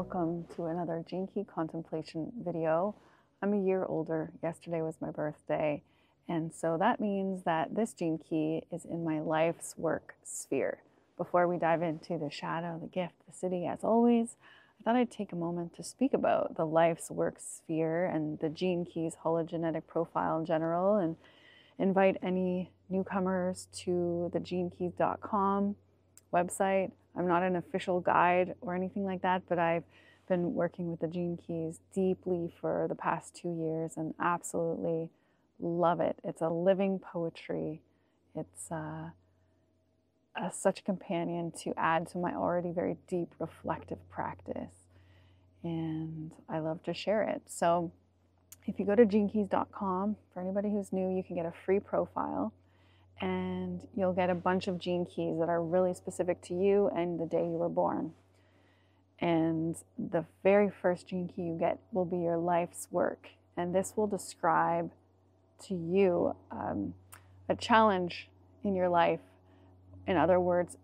welcome to another Gene Key Contemplation video. I'm a year older. Yesterday was my birthday, and so that means that this Gene Key is in my life's work sphere. Before we dive into the shadow, the gift, the city, as always, I thought I'd take a moment to speak about the life's work sphere and the Gene Keys hologenetic profile in general, and invite any newcomers to the genekeys.com website. I'm not an official guide or anything like that, but I've been working with the Gene Keys deeply for the past 2 years and absolutely love it. It's a living poetry. It's such a companion to add to my already very deep reflective practice. And I love to share it. So if you go to genekeys.com, for anybody who's new, you can get a free profile. And you'll get a bunch of gene keys that are really specific to you and the day you were born. And the very first gene key you get will be your life's work. And this will describe to you a challenge in your life. In other words,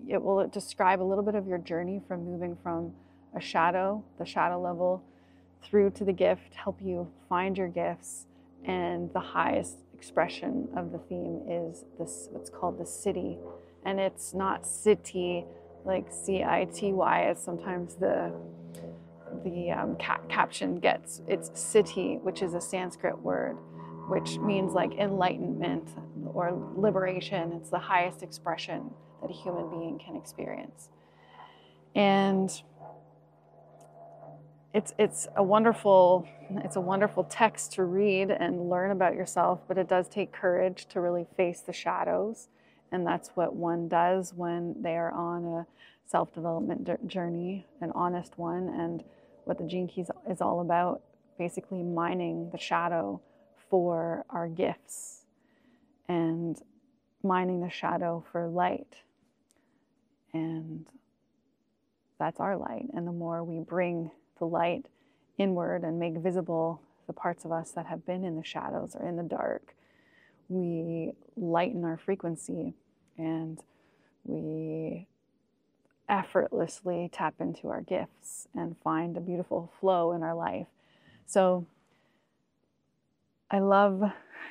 it will describe a little bit of your journey from moving from a shadow, the shadow level, through to the gift, help you find your gifts. And the highest expression of the theme is this, what's called the city. And it's not city like C-I-T-Y as sometimes the caption gets. It's city, which is a Sanskrit word, which means like enlightenment or liberation. It's the highest expression that a human being can experience. And it's a wonderful text to read and learn about yourself, but it does take courage to really face the shadows. And that's what one does when they are on a self-development journey, an honest one. And what the Gene Keys is all about, basically mining the shadow for our gifts and mining the shadow for light. And that's our light. And the more we bring the light inward and make visible the parts of us that have been in the shadows or in the dark, we lighten our frequency and we effortlessly tap into our gifts and find a beautiful flow in our life. So I love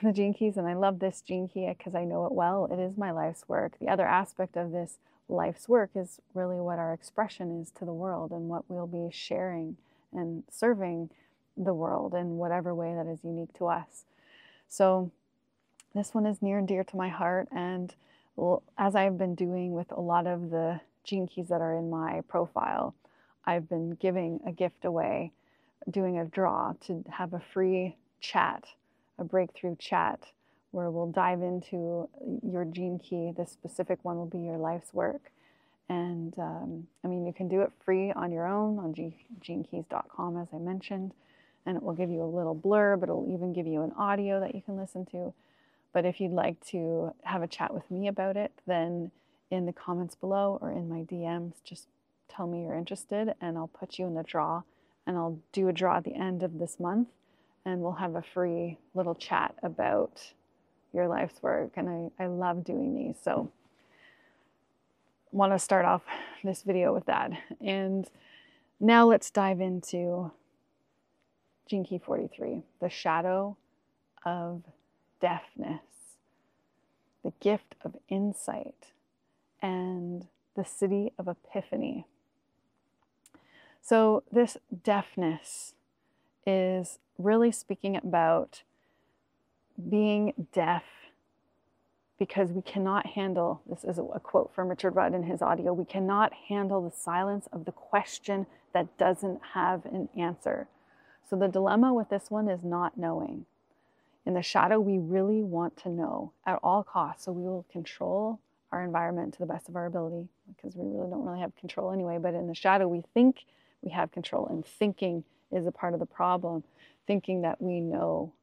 the Gene Keys, and I love this Gene Key because I know it well. It is my life's work. The other aspect of this life's work is really what our expression is to the world and what we'll be sharing and serving the world in whatever way that is unique to us. So this one is near and dear to my heart, and as I've been doing with a lot of the Gene Keys that are in my profile, I've been giving a gift away, doing a draw to have a free chat, a breakthrough chat, where we'll dive into your Gene Key. This specific one will be your life's work. And I mean, you can do it free on your own on genekeys.com, as I mentioned, and it will give you a little blurb. It'll even give you an audio that you can listen to. But if you'd like to have a chat with me about it, then in the comments below or in my DMs, just tell me you're interested and I'll put you in the draw. And I'll do a draw at the end of this month, and we'll have a free little chat about your life's work. And I love doing these. So I want to start off this video with that. And now let's dive into Gene Key 43, the shadow of deafness, the gift of insight, and the city of Epiphany. So this deafness is really speaking about being deaf because we cannot handle, this is a quote from Richard Rudd in his audio, we cannot handle the silence of the question that doesn't have an answer. So the dilemma with this one is not knowing. In the shadow, we really want to know at all costs. So we will control our environment to the best of our ability because we really don't really have control anyway. But in the shadow, we think we have control, and thinking is a part of the problem. Thinking that we know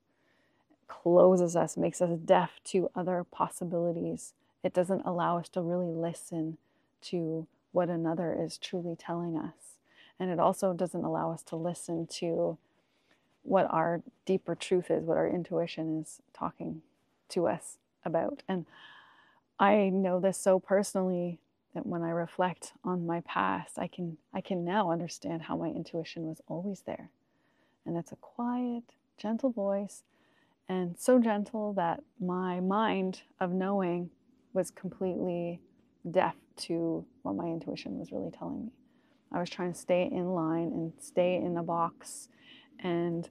closes us, makes us deaf to other possibilities. It doesn't allow us to really listen to what another is truly telling us. And it also doesn't allow us to listen to what our deeper truth is, what our intuition is talking to us about. And I know this so personally when I reflect on my past, I can now understand how my intuition was always there. And it's a quiet, gentle voice, and so gentle that my mind of knowing was completely deaf to what my intuition was really telling me. I was trying to stay in line and stay in a box, and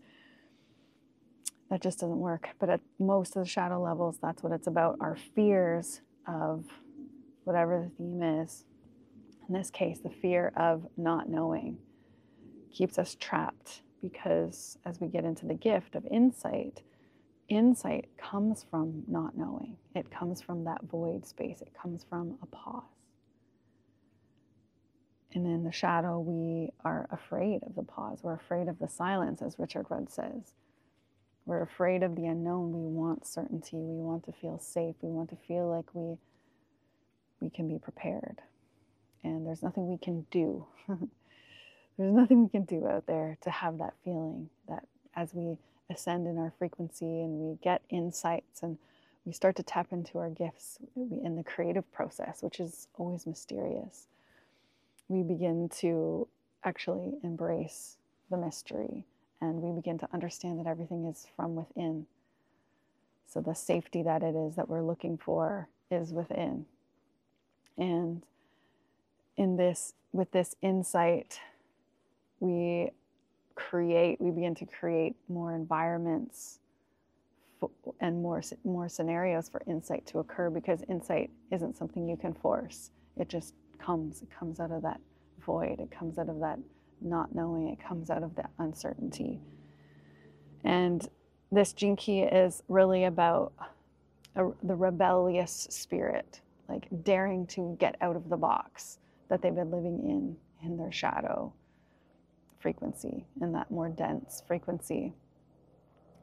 that just doesn't work. But at most of the shadow levels, that's what it's about. Our fears of whatever the theme is. In this case, the fear of not knowing keeps us trapped, because as we get into the gift of insight, insight comes from not knowing. It comes from that void space. It comes from a pause. And in the shadow, we are afraid of the pause. We're afraid of the silence, as Richard Rudd says. We're afraid of the unknown. We want certainty. We want to feel safe. We want to feel like we can be prepared. And there's nothing we can do. There's nothing we can do out there to have that feeling that as we ascend in our frequency and we get insights and we start to tap into our gifts in the creative process, which is always mysterious, we begin to actually embrace the mystery, and we begin to understand that everything is from within. So the safety that it is that we're looking for is within. And with this insight, we begin to create more environments and more scenarios for insight to occur, because insight isn't something you can force. It just comes. It comes out of that void. It comes out of that not knowing. It comes out of that uncertainty. And this Gene Key is really about the rebellious spirit, like daring to get out of the box that they've been living in their shadow frequency, in that more dense frequency.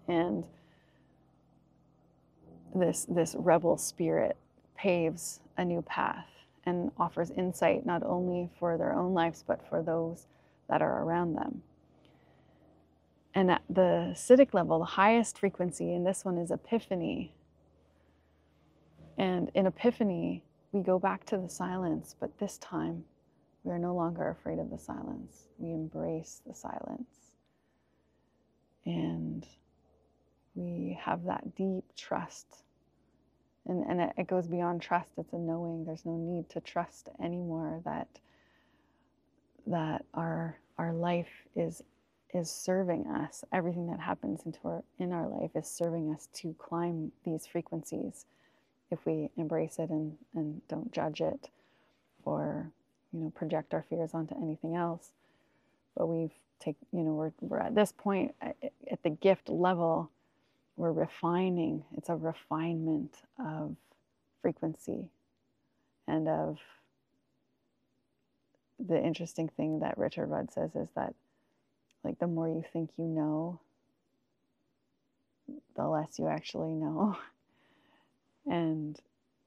And this rebel spirit paves a new path and offers insight not only for their own lives, but for those that are around them. And at the acidic level, the highest frequency in this one is Epiphany. And in Epiphany, we go back to the silence, but this time we are no longer afraid of the silence. We embrace the silence. And we have that deep trust. And it goes beyond trust. It's a knowing. There's no need to trust anymore that our life is serving us. Everything that happens in our life is serving us to climb these frequencies if we embrace it and don't judge it or project our fears onto anything else. But we're at this point at the gift level. We're refining. It's a refinement of frequency. And of the interesting thing that Richard Rudd says is that, like, the more you think you know, the less you actually know. And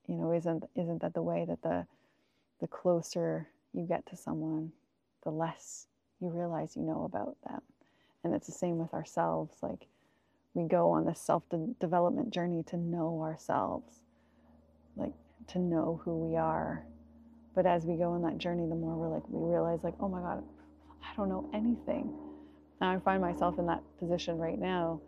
isn't that the way that the closer you get to someone, the less you realize you know about them. And it's the same with ourselves. Like, we go on this self-development journey to know ourselves, like to know who we are. But as we go on that journey, the more we realize, like, oh my God, I don't know anything. And I find myself in that position right now,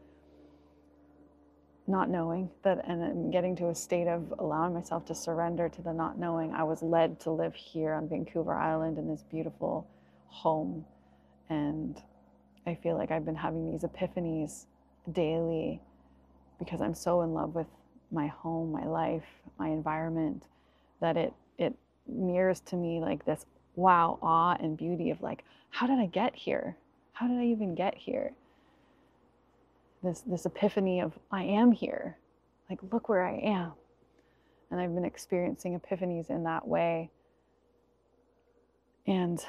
not knowing that, and I'm getting to a state of allowing myself to surrender to the not knowing. I was led to live here on Vancouver Island in this beautiful home. And I feel like I've been having these epiphanies daily because I'm so in love with my home, my life, my environment, that it mirrors to me like this wow, awe and beauty of, like, how did I get here? How did I even get here? This epiphany of, I am here. Like, look where I am. And I've been experiencing epiphanies in that way. And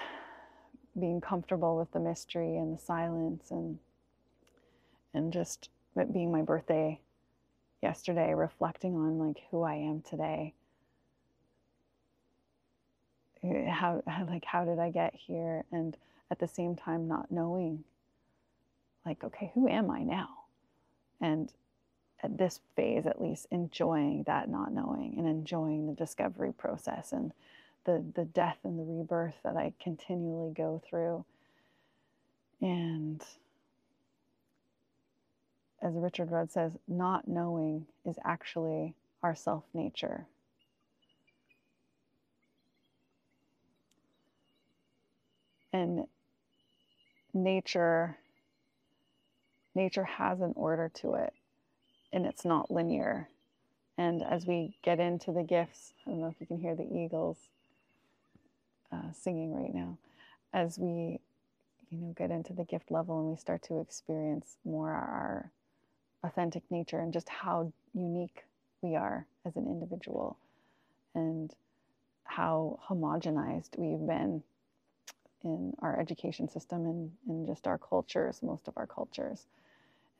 being comfortable with the mystery and the silence, and just it being my birthday yesterday, reflecting on, like, who I am today. How did I get here? And at the same time, not knowing, like, okay, who am I now? And at this phase, at least, enjoying that not knowing and enjoying the discovery process and the death and the rebirth that I continually go through. And as Richard Rudd says, not knowing is actually our self-nature. And nature has an order to it, and it's not linear. And as we get into the gifts, I don't know if you can hear the eagles singing right now, as we get into the gift level and we start to experience more our authentic nature and just how unique we are as an individual and how homogenized we've been in our education system and in just our cultures, most of our cultures.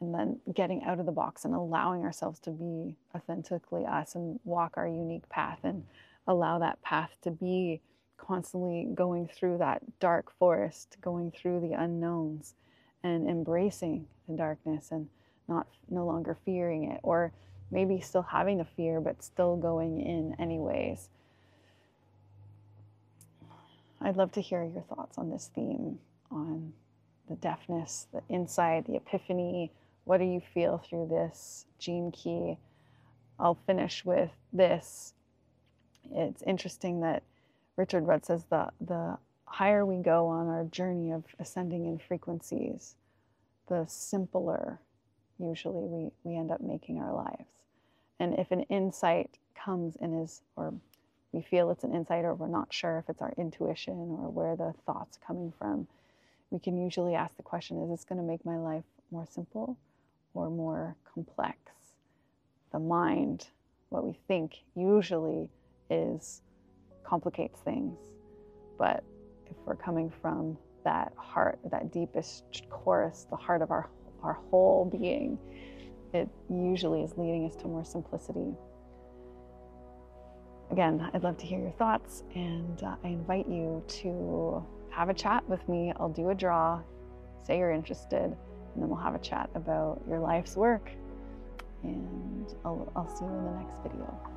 And then getting out of the box and allowing ourselves to be authentically us and walk our unique path and allow that path to be constantly going through that dark forest, going through the unknowns and embracing the darkness and no longer fearing it, or maybe still having the fear but still going in anyways. I'd love to hear your thoughts on this theme, on the deafness, the insight, the epiphany. What do you feel through this gene key? I'll finish with this. It's interesting that Richard Rudd says the higher we go on our journey of ascending in frequencies, the simpler usually we end up making our lives. And if an insight comes and is, or we feel it's an insight, or we're not sure if it's our intuition or where the thought's coming from, we can usually ask the question, is this going to make my life more simple or more complex? The mind, what we think usually complicates things. But if we're coming from that heart, that deepest chorus, the heart of our whole being, it usually is leading us to more simplicity. Again, I'd love to hear your thoughts, and I invite you to have a chat with me. I'll do a draw, say you're interested, and then we'll have a chat about your life's work. And I'll see you in the next video.